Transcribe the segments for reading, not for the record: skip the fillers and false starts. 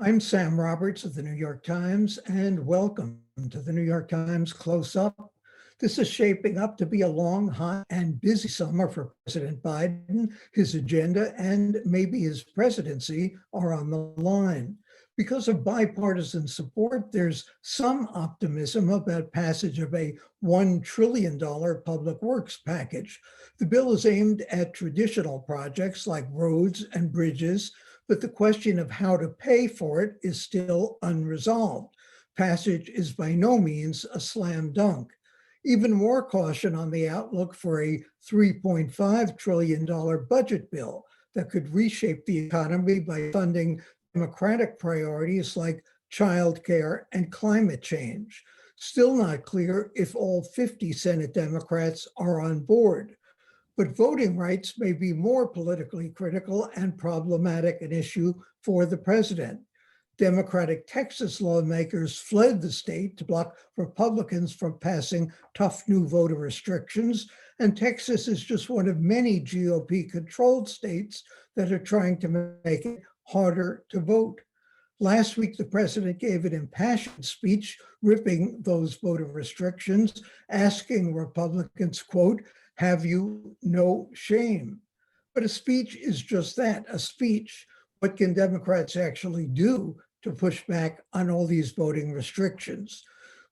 I'm Sam Roberts of the New York Times, and welcome to the New York Times Close Up. This is shaping up to be a long, hot, and busy summer for President Biden. His agenda and maybe his presidency are on the line. Because of bipartisan support, there's some optimism about passage of a $1 trillion public works package. The bill is aimed at traditional projects like roads and bridges, but the question of how to pay for it is still unresolved. Passage is by no means a slam dunk. Even more caution on the outlook for a $3.5 trillion budget bill that could reshape the economy by funding Democratic priorities like childcare and climate change. Still not clear if all 50 Senate Democrats are on board. But voting rights may be more politically critical and problematic an issue for the president. Democratic Texas lawmakers fled the state to block Republicans from passing tough new voter restrictions, and Texas is just one of many GOP-controlled states that are trying to make it harder to vote. Last week, the president gave an impassioned speech ripping those voter restrictions, asking Republicans, quote, "Have you no shame?" But a speech is just that, a speech. What can Democrats actually do to push back on all these voting restrictions?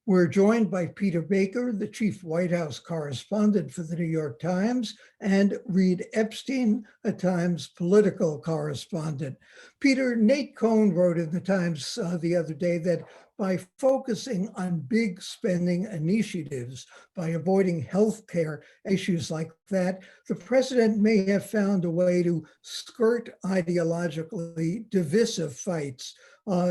We're joined by Peter Baker, the chief White House correspondent for the New York Times, and Reid Epstein, a Times political correspondent. Peter, Nate Cohn wrote in the Times the other day that by focusing on big spending initiatives, by avoiding healthcare issues like that, the president may have found a way to skirt ideologically divisive fights,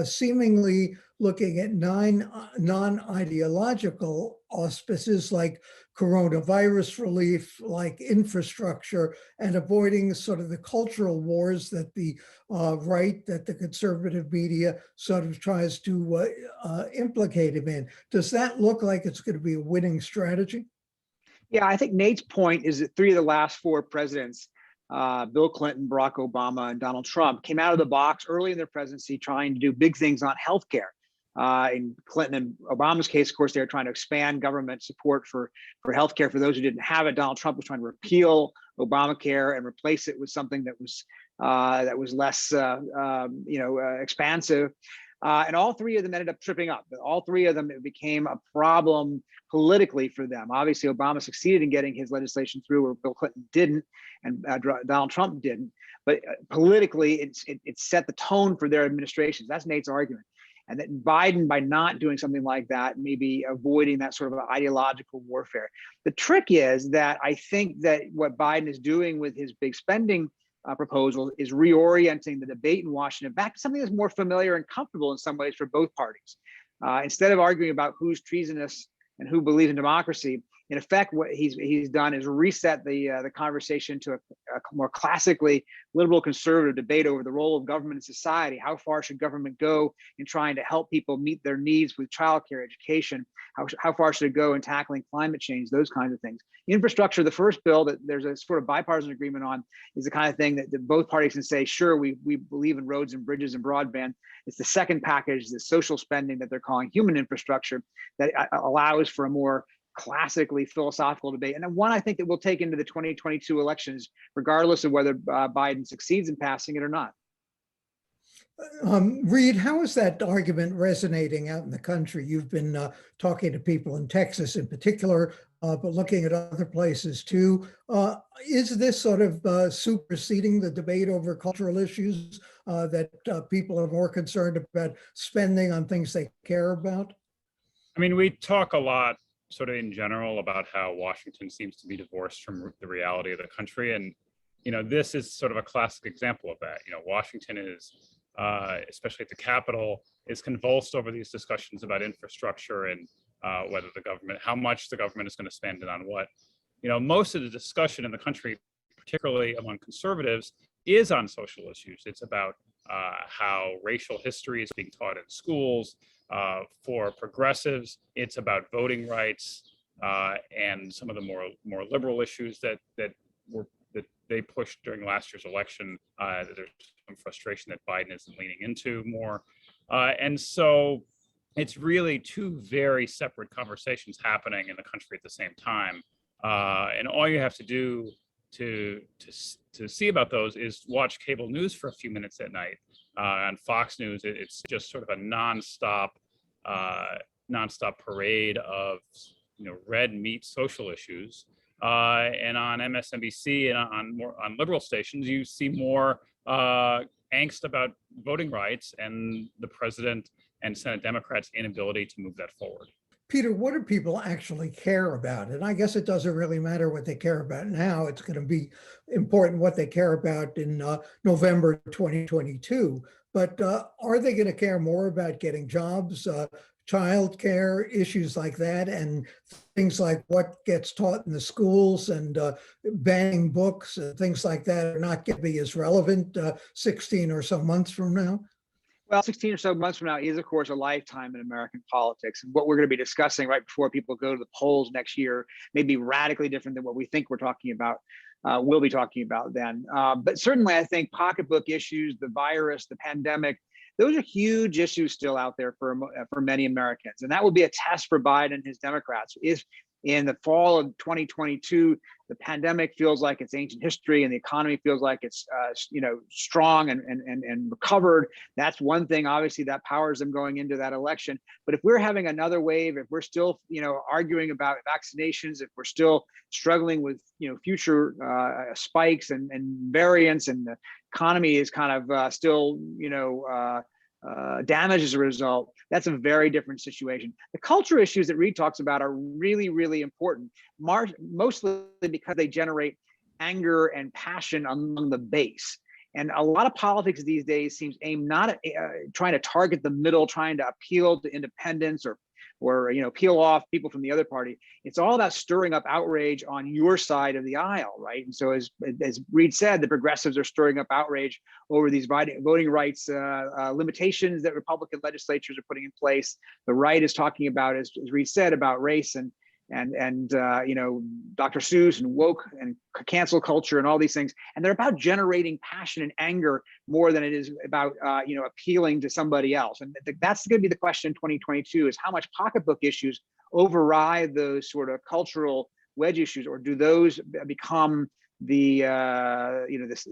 seemingly looking at non-ideological auspices like coronavirus relief, like infrastructure, and avoiding sort of the cultural wars that the right, that the conservative media sort of tries to implicate him in. Does that look like it's going to be a winning strategy? Yeah, I think Nate's point is that three of the last four presidents, Bill Clinton, Barack Obama, and Donald Trump, came out of the box early in their presidency trying to do big things on healthcare. In Clinton and Obama's case, of course, they were trying to expand government support for healthcare for those who didn't have it. Donald Trump was trying to repeal Obamacare and replace it with something that was less, expansive. And all three of them ended up tripping up. All three of them, it became a problem politically for them. Obviously, Obama succeeded in getting his legislation through, where Bill Clinton didn't, and Donald Trump didn't. But politically, it set the tone for their administrations. That's Nate's argument. And that Biden, by not doing something like that, maybe avoiding that sort of ideological warfare. The trick is that I think that what Biden is doing with his big spending proposal is reorienting the debate in Washington back to something that's more familiar and comfortable in some ways for both parties. Instead of arguing about who's treasonous and who believes in democracy, in effect, what he's done is reset the conversation to a more classically liberal conservative debate over the role of government in society. How far should government go in trying to help people meet their needs with childcare, education? How far should it go in tackling climate change? Those kinds of things. Infrastructure, the first bill that there's a sort of bipartisan agreement on, is the kind of thing that both parties can say, sure, we believe in roads and bridges and broadband. It's the second package, the social spending that they're calling human infrastructure, that allows for a more classically philosophical debate, and one I think that we'll take into the 2022 elections, regardless of whether Biden succeeds in passing it or not. Reid, how is that argument resonating out in the country? You've been talking to people in Texas in particular, but looking at other places too. Is this sort of superseding the debate over cultural issues, that people are more concerned about spending on things they care about? I mean, we talk a lot sort of in general about how Washington seems to be divorced from the reality of the country. And, this is sort of a classic example of that. Washington is, especially at the Capitol, is convulsed over these discussions about infrastructure and whether how much the government is going to spend and on what. Most of the discussion in the country, particularly among conservatives, is on social issues. It's about how racial history is being taught in schools. For progressives, it's about voting rights and some of the more liberal issues that they pushed during last year's election. There's some frustration that Biden isn't leaning into more. And so it's really two very separate conversations happening in the country at the same time. And all you have to do to see about those is watch cable news for a few minutes at night. On Fox News, it's just sort of a nonstop parade of red meat social issues. And on MSNBC and on liberal stations, you see more angst about voting rights and the president and Senate Democrats' inability to move that forward. Peter, what do people actually care about? And I guess it doesn't really matter what they care about now. It's going to be important what they care about in November 2022. But are they going to care more about getting jobs, childcare, issues like that, and things like what gets taught in the schools and banning books and things like that are not going to be as relevant 16 or so months from now? Well, 16 or so months from now is, of course, a lifetime in American politics. And what we're going to be discussing right before people go to the polls next year may be radically different than what we think we're talking about, we'll be talking about then. But certainly, I think pocketbook issues, the virus, the pandemic, those are huge issues still out there for many Americans. And that will be a test for Biden and his Democrats. If in the fall of 2022, the pandemic feels like it's ancient history and the economy feels like it's strong and recovered, that's one thing, obviously, that powers them going into that election. But if we're having another wave, if we're still arguing about vaccinations, if we're still struggling with future spikes and variants, and the economy is kind of still damaged as a result, that's a very different situation. The culture issues that Reid talks about are really, really important, mostly because they generate anger and passion among the base. And a lot of politics these days seems aimed not at trying to target the middle, trying to appeal to independents or peel off people from the other party. It's all about stirring up outrage on your side of the aisle, right? And so, as Reid said, the progressives are stirring up outrage over these voting rights limitations that Republican legislatures are putting in place. The right is talking about, as Reid said, about race and Dr. Seuss and woke and cancel culture and all these things. And they're about generating passion and anger more than it is about, appealing to somebody else. And that's going to be the question in 2022, is how much pocketbook issues override those sort of cultural wedge issues, or do those become the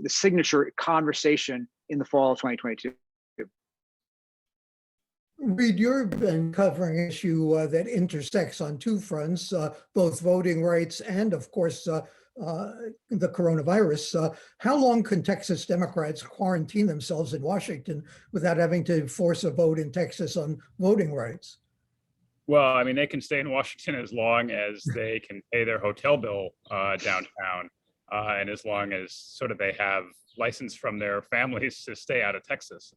signature conversation in the fall of 2022? Reid, you've been covering an issue that intersects on two fronts, both voting rights and, of course, the coronavirus. How long can Texas Democrats quarantine themselves in Washington without having to force a vote in Texas on voting rights? Well, I mean, they can stay in Washington as long as they can pay their hotel bill downtown, and as long as sort of they have license from their families to stay out of Texas.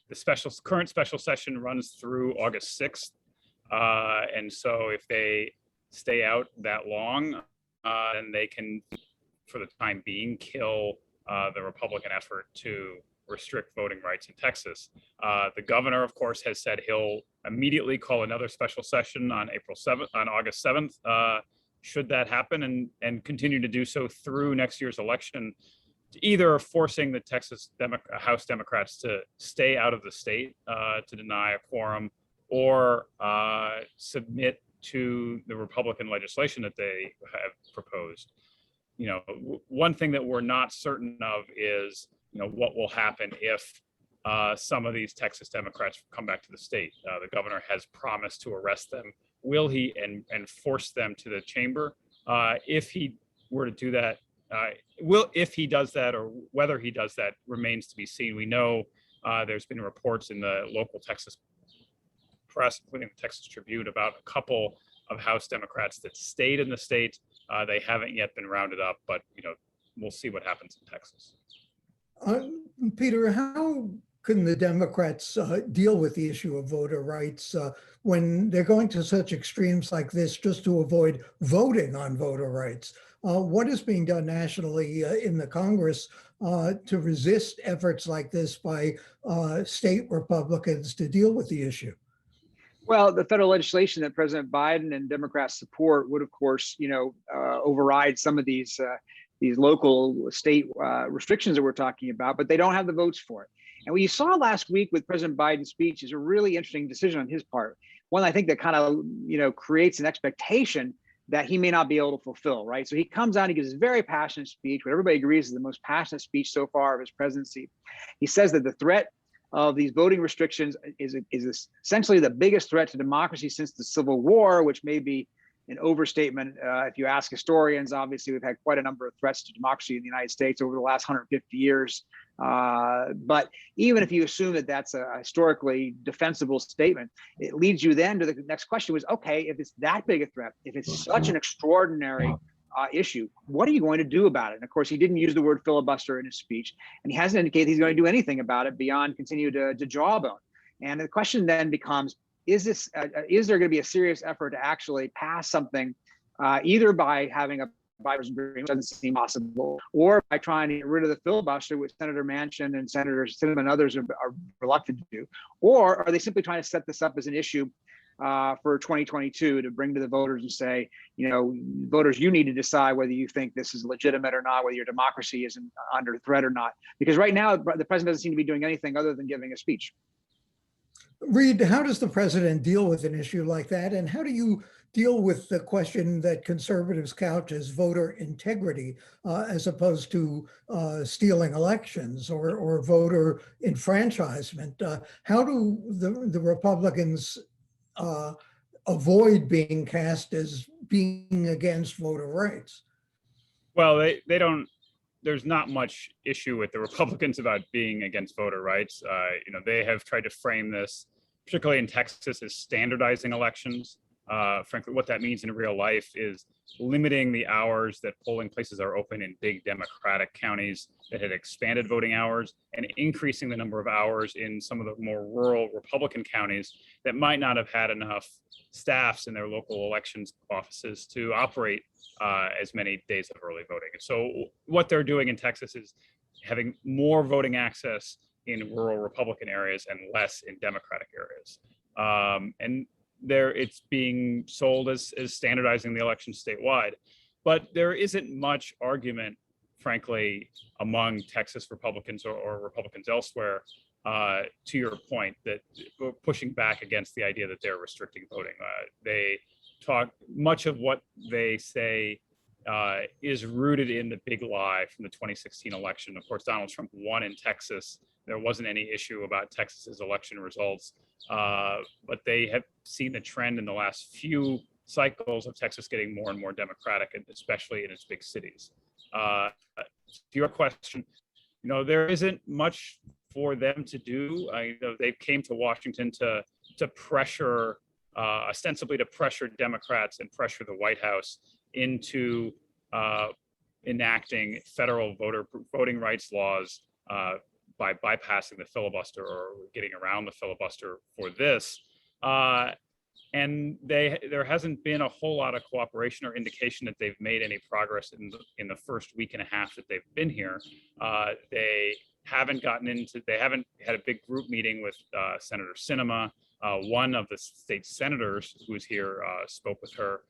The current special session runs through August 6th. And so if they stay out that long, then they can, for the time being, kill the Republican effort to restrict voting rights in Texas. The governor, of course, has said he'll immediately call another special session on August 7th, should that happen, and continue to do so through next year's election, either forcing the Texas House Democrats to stay out of the state to deny a quorum, or submit to the Republican legislation that they have proposed. One thing that we're not certain of is, what will happen if some of these Texas Democrats come back to the state. The governor has promised to arrest them. Will he and force them to the chamber? If he were to do that, if he does that, or whether he does that, remains to be seen. We know there's been reports in the local Texas press, including the Texas Tribune, about a couple of House Democrats that stayed in the state. They haven't yet been rounded up, but we'll see what happens in Texas. Peter, how can the Democrats deal with the issue of voter rights when they're going to such extremes like this just to avoid voting on voter rights? What is being done nationally in the Congress to resist efforts like this by state Republicans to deal with the issue? Well, the federal legislation that President Biden and Democrats support would, of course, override some of these these local state restrictions that we're talking about, but they don't have the votes for it. And what you saw last week with President Biden's speech is a really interesting decision on his part. One I think that kind of creates an expectation that he may not be able to fulfill, right? So he comes out, he gives a very passionate speech, what everybody agrees is the most passionate speech so far of his presidency. He says that the threat of these voting restrictions is essentially the biggest threat to democracy since the Civil War, which may be an overstatement. If you ask historians, obviously we've had quite a number of threats to democracy in the United States over the last 150 years. But even if you assume that that's a historically defensible statement, it leads you then to the next question was, okay, if it's that big a threat, if it's such an extraordinary issue, what are you going to do about it? And of course, he didn't use the word filibuster in his speech, and he hasn't indicated he's going to do anything about it beyond continue to jawbone. And the question then becomes, is there going to be a serious effort to actually pass something, either by having a bipartisan agreement, doesn't seem possible, or by trying to get rid of the filibuster, which Senator Manchin and Senator Sinema and others are reluctant to do, or are they simply trying to set this up as an issue for 2022 to bring to the voters and say, voters, you need to decide whether you think this is legitimate or not, whether your democracy is under threat or not. Because right now, the president doesn't seem to be doing anything other than giving a speech. Reid, how does the president deal with an issue like that? And how do you deal with the question that conservatives couch as voter integrity, as opposed to stealing elections or voter enfranchisement? How do the Republicans avoid being cast as being against voter rights? Well, they don't. There's not much issue with the Republicans about being against voter rights. They have tried to frame this, particularly in Texas, as standardizing elections. Frankly, what that means in real life is limiting the hours that polling places are open in big Democratic counties that had expanded voting hours, and increasing the number of hours in some of the more rural Republican counties that might not have had enough staffs in their local elections offices to operate as many days of early voting. And so what they're doing in Texas is having more voting access in rural Republican areas and less in Democratic areas. And it's being sold as standardizing the election statewide. But there isn't much argument, frankly, among Texas Republicans or Republicans elsewhere, to your point, that we're pushing back against the idea that they're restricting voting. They talk, much of what they say is rooted in the big lie from the 2016 election. Of course, Donald Trump won in Texas. There wasn't any issue about Texas's election results, but they have seen the trend in the last few cycles of Texas getting more and more Democratic, and especially in its big cities. To your question, there isn't much for them to do. They came to Washington to pressure, ostensibly to pressure Democrats and pressure the White House into enacting federal voting rights laws by bypassing the filibuster or getting around the filibuster for this. And there hasn't been a whole lot of cooperation or indication that they've made any progress in the first week and a half that they've been here. They haven't had a big group meeting with Senator Sinema. One of the state senators who was here spoke with her.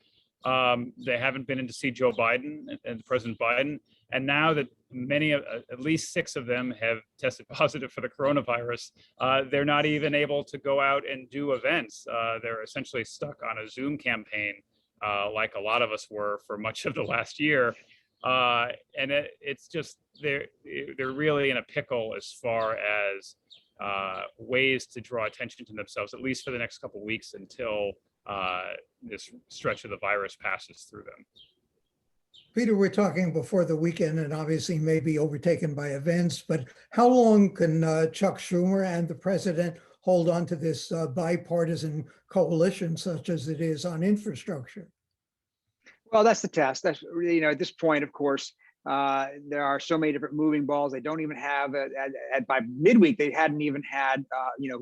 They haven't been in to see Joe Biden and President Biden. And now that at least 6 of them have tested positive for the coronavirus, they're not even able to go out and do events. They're essentially stuck on a Zoom campaign, like a lot of us were for much of the last year. And it's just, they're really in a pickle as far as ways to draw attention to themselves, at least for the next couple of weeks until this stretch of the virus passes through them. Peter, we're talking before the weekend and obviously may be overtaken by events, but how long can Chuck Schumer and the president hold on to this bipartisan coalition such as it is on infrastructure? Well, that's the test. That's really, at this point, of course, there are so many different moving balls. They don't even have, by midweek, they hadn't even had,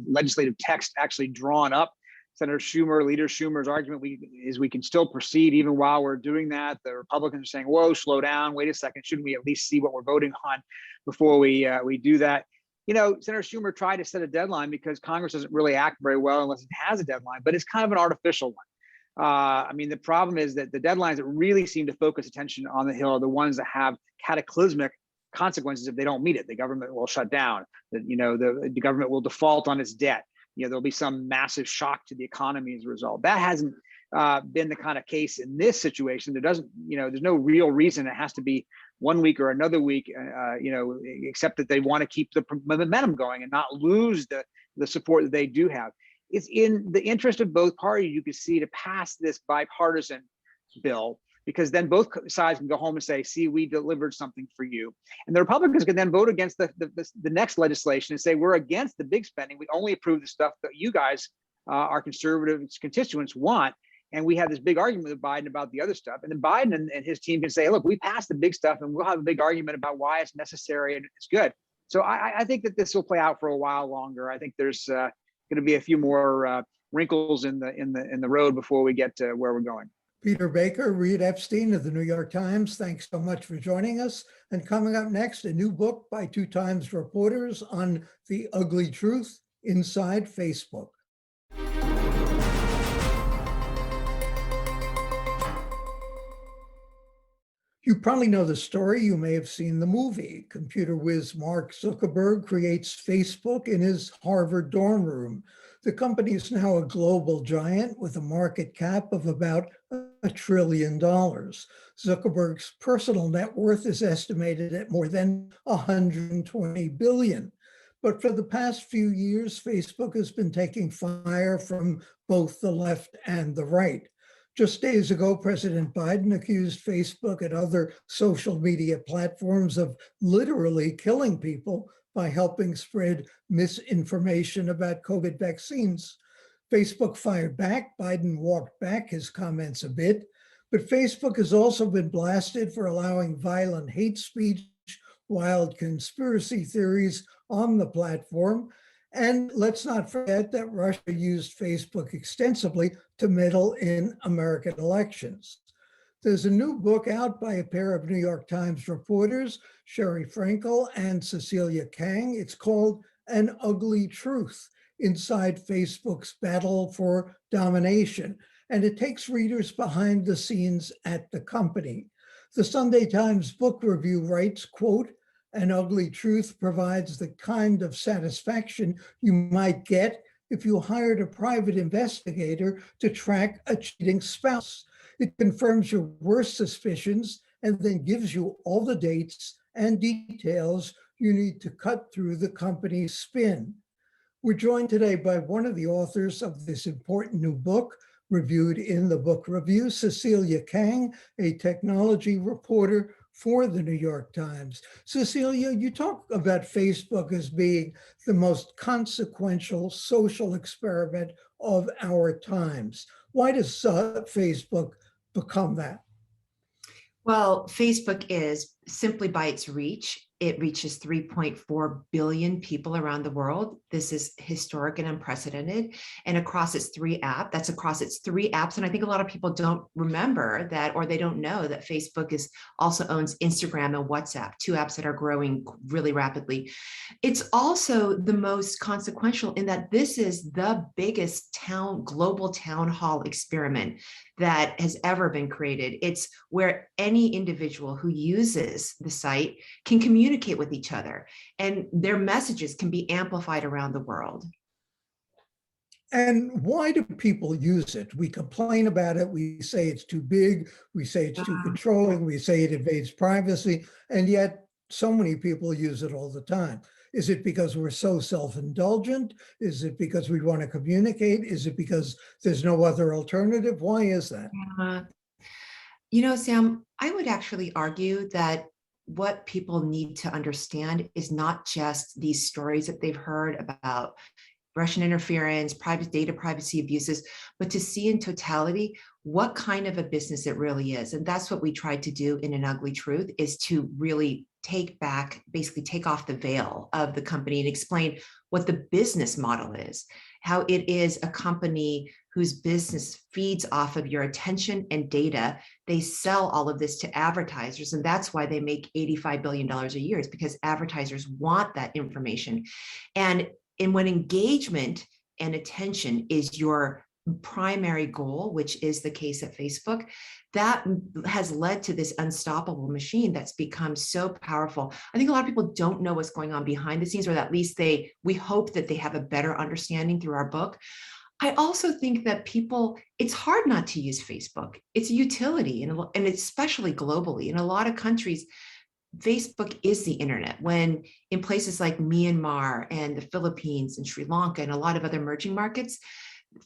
legislative text actually drawn up. Leader Schumer's argument is we can still proceed even while we're doing that. The Republicans are saying, whoa, slow down, wait a second, shouldn't we at least see what we're voting on before we do that? Senator Schumer tried to set a deadline because Congress doesn't really act very well unless it has a deadline, but it's kind of an artificial one. I mean, the problem is that the deadlines that really seem to focus attention on the Hill are the ones that have cataclysmic consequences if they don't meet it. The government will shut down. The government will default on its debt. There'll be some massive shock to the economy as a result. That hasn't been the kind of case in this situation. There's no real reason it has to be 1 week or another week, except that they want to keep the momentum going and not lose the support that they do have. It's in the interest of both parties, you can see, to pass this bipartisan bill, because then both sides can go home and say, see, we delivered something for you. And the Republicans can then vote against the next legislation and say, we're against the big spending. We only approve the stuff that you guys, our conservative constituents, want. And we have this big argument with Biden about the other stuff. And then Biden and his team can say, look, we passed the big stuff and we'll have a big argument about why it's necessary and it's good. So I think that this will play out for a while longer. I think there's going to be a few more wrinkles in the road before we get to where we're going. Peter Baker, Reid Epstein of the New York Times, thanks so much for joining us. And coming up next, a new book by two Times reporters on the ugly truth inside Facebook. You probably know the story. You may have seen the movie. Computer whiz Mark Zuckerberg creates Facebook in his Harvard dorm room. The company is now a global giant with a market cap of about $1 trillion. Zuckerberg's personal net worth is estimated at more than $120 billion. But for the past few years, Facebook has been taking fire from both the left and the right. Just days ago, President Biden accused Facebook and other social media platforms of literally killing people by helping spread misinformation about COVID vaccines. Facebook fired back. Biden walked back his comments a bit, but Facebook has also been blasted for allowing violent hate speech, wild conspiracy theories on the platform. And let's not forget that Russia used Facebook extensively to meddle in American elections. There's a new book out by a pair of New York Times reporters, Sherry Frankel and Cecilia Kang. It's called An Ugly Truth: Inside Facebook's Battle for Domination. And it takes readers behind the scenes at the company. The Sunday Times Book Review writes, quote, "An Ugly Truth provides the kind of satisfaction you might get if you hired a private investigator to track a cheating spouse. It confirms your worst suspicions and then gives you all the dates and details you need to cut through the company's spin." We're joined today by one of the authors of this important new book, reviewed in the book review, Cecilia Kang, a technology reporter for the New York Times. Cecilia, you talk about Facebook as being the most consequential social experiment of our times. Why does Facebook become that? Well, Facebook is, simply by its reach, it reaches 3.4 billion people around the world. This is historic and unprecedented. And across its three apps. And I think a lot of people don't remember that, or they don't know that Facebook also owns Instagram and WhatsApp, two apps that are growing really rapidly. It's also the most consequential in that this is the biggest global town hall experiment that has ever been created. It's where any individual who uses the site can communicate with each other, and their messages can be amplified around the world. And why do people use it? We complain about it. We say it's too big. We say it's too controlling. We say it invades privacy. And yet so many people use it all the time. Is it because we're so self-indulgent? Is it because we want to communicate? Is it because there's no other alternative? Why is that? Sam, I would actually argue that what people need to understand is not just these stories that they've heard about Russian interference, private data privacy abuses, but to see in totality what kind of a business it really is. And that's what we tried to do in An Ugly Truth, is to really basically take off the veil of the company and explain what the business model is, how it is a company whose business feeds off of your attention and data. They sell all of this to advertisers, and that's why they make $85 billion a year, is because advertisers want that information. And when engagement and attention is your primary goal, which is the case at Facebook, that has led to this unstoppable machine that's become so powerful. I think a lot of people don't know what's going on behind the scenes, or at least we hope that they have a better understanding through our book. I also think that it's hard not to use Facebook. It's a utility, and especially globally. In a lot of countries, Facebook is the internet. When in places like Myanmar and the Philippines and Sri Lanka and a lot of other emerging markets,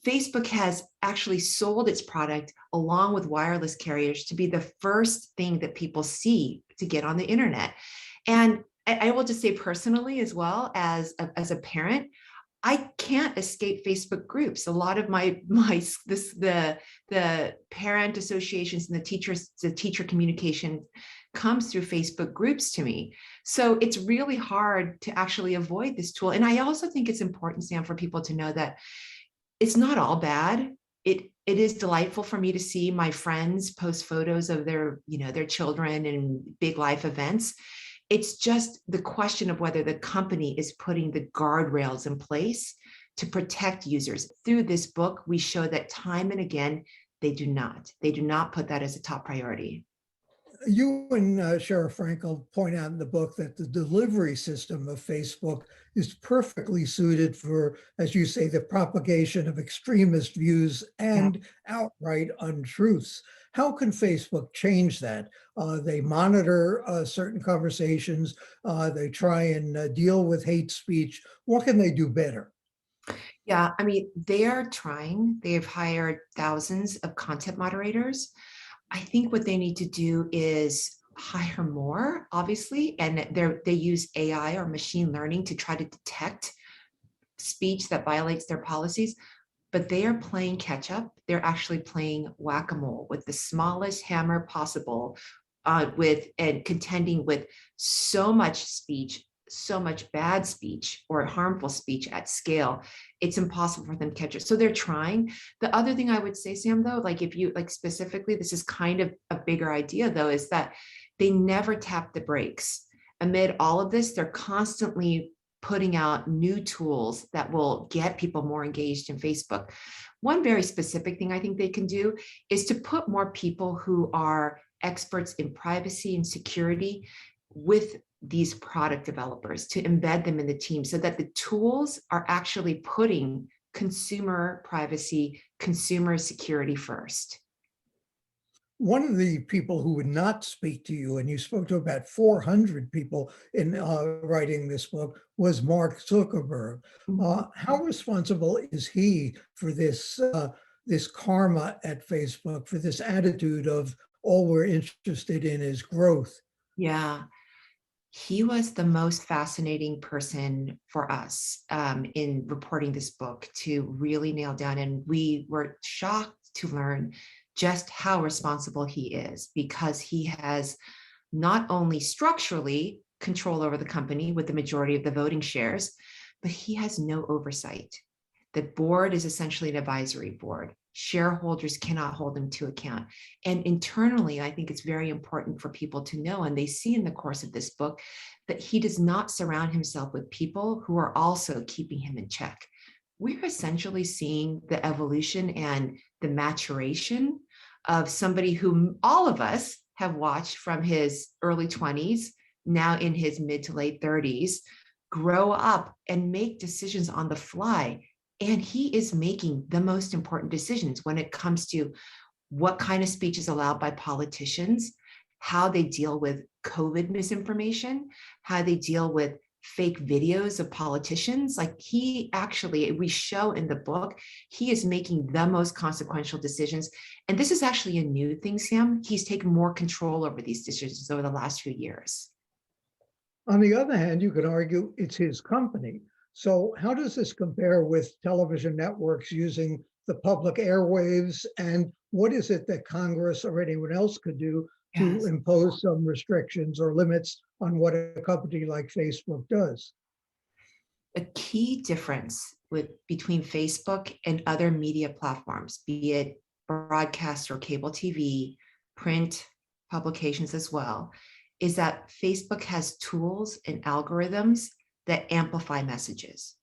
Facebook has actually sold its product along with wireless carriers to be the first thing that people see to get on the internet. And I will just say personally, as well as a parent, I can't escape Facebook groups. A lot of the parent associations and the teacher communication comes through Facebook groups to me. So it's really hard to actually avoid this tool. And I also think it's important, Sam, for people to know that it's not all bad. It is delightful for me to see my friends post photos of their children and big life events. It's just the question of whether the company is putting the guardrails in place to protect users. Through this book, we show that time and again, they do not put that as a top priority. You and Sheriff Frankel point out in the book that the delivery system of Facebook is perfectly suited for, as you say, the propagation of extremist views and outright untruths. How can Facebook change that? They monitor certain conversations. They try and deal with hate speech. What can they do better? Yeah, I mean, they are trying. They've hired thousands of content moderators. I think what they need to do is hire more, obviously, and they use AI or machine learning to try to detect speech that violates their policies. But they are playing catch up. They're actually playing whack-a-mole with the smallest hammer possible, and contending with so much speech, so much bad speech or harmful speech at scale. It's impossible for them to catch it. So they're trying. The other thing I would say, Sam, though, like if you like specifically, this is kind of a bigger idea, though, is that they never tap the brakes. Amid all of this, they're constantly putting out new tools that will get people more engaged in Facebook. One very specific thing I think they can do is to put more people who are experts in privacy and security with these product developers, to embed them in the team so that the tools are actually putting consumer privacy, consumer security first. One of the people who would not speak to you, and you spoke to about 400 people in writing this book, was Mark Zuckerberg. How responsible is he for this karma at Facebook, for this attitude of all we're interested in is growth? Yeah, he was the most fascinating person for us in reporting this book to really nail down. And we were shocked to learn just how responsible he is, because he has not only structurally control over the company with the majority of the voting shares, but he has no oversight. The board is essentially an advisory board. Shareholders cannot hold him to account. And internally, I think it's very important for people to know, and they see in the course of this book, that he does not surround himself with people who are also keeping him in check. We're essentially seeing the evolution and the maturation of somebody whom all of us have watched from his early 20s, now in his mid to late 30s, grow up and make decisions on the fly. And he is making the most important decisions when it comes to what kind of speech is allowed by politicians, how they deal with COVID misinformation, how they deal with fake videos of politicians. Like we show in the book, he is making the most consequential decisions. And this is actually a new thing, Sam. He's taken more control over these decisions over the last few years. On the other hand, you could argue it's his company. So how does this compare with television networks using the public airwaves? And what is it that Congress or anyone else could do to impose some restrictions or limits on what a company like Facebook does? A key difference between Facebook and other media platforms, be it broadcast or cable TV, print publications as well, is that Facebook has tools and algorithms that amplify messages.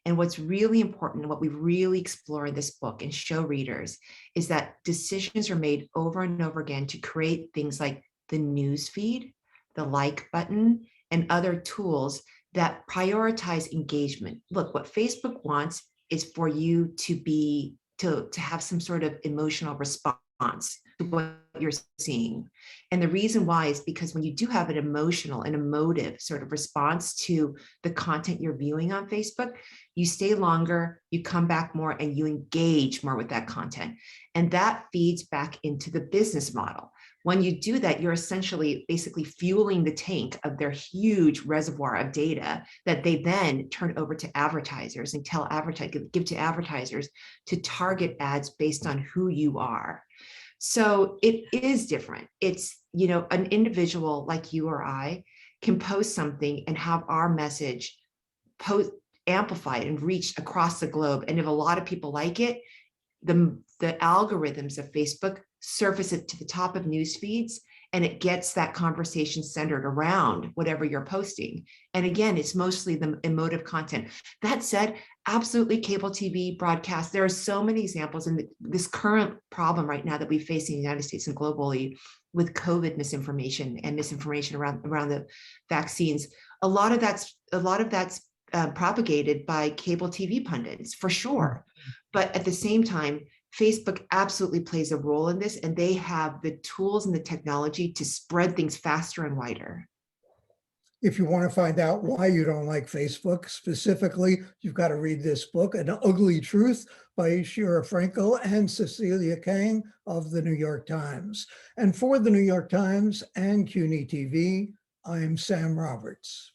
And what's really important, and what we really explore in this book and show readers, is that decisions are made over and over again to create things like the news feed, the like button, and other tools that prioritize engagement. Look, what Facebook wants is for you to have some sort of emotional response to what you're seeing. And the reason why is because when you do have an emotional and emotive sort of response to the content you're viewing on Facebook, you stay longer, you come back more, and you engage more with that content. And that feeds back into the business model. When you do that, you're essentially basically fueling the tank of their huge reservoir of data that they then turn over to advertisers and give to advertisers to target ads based on who you are. So it is different. It's, an individual like you or I can post something and have our message amplified and reached across the globe. And if a lot of people like it, the algorithms of Facebook surface it to the top of news feeds, and it gets that conversation centered around whatever you're posting. And again, it's mostly the emotive content. That said, absolutely cable TV broadcast. There are so many examples in this current problem right now that we face in the United States and globally with COVID misinformation and misinformation around the vaccines. A lot of that's propagated by cable TV pundits, for sure. But at the same time, Facebook absolutely plays a role in this, and they have the tools and the technology to spread things faster and wider. If you want to find out why you don't like Facebook specifically, you've got to read this book, An Ugly Truth by Shira Frankel and Cecilia Kang of the New York Times. And for the New York Times and CUNY TV, I'm Sam Roberts.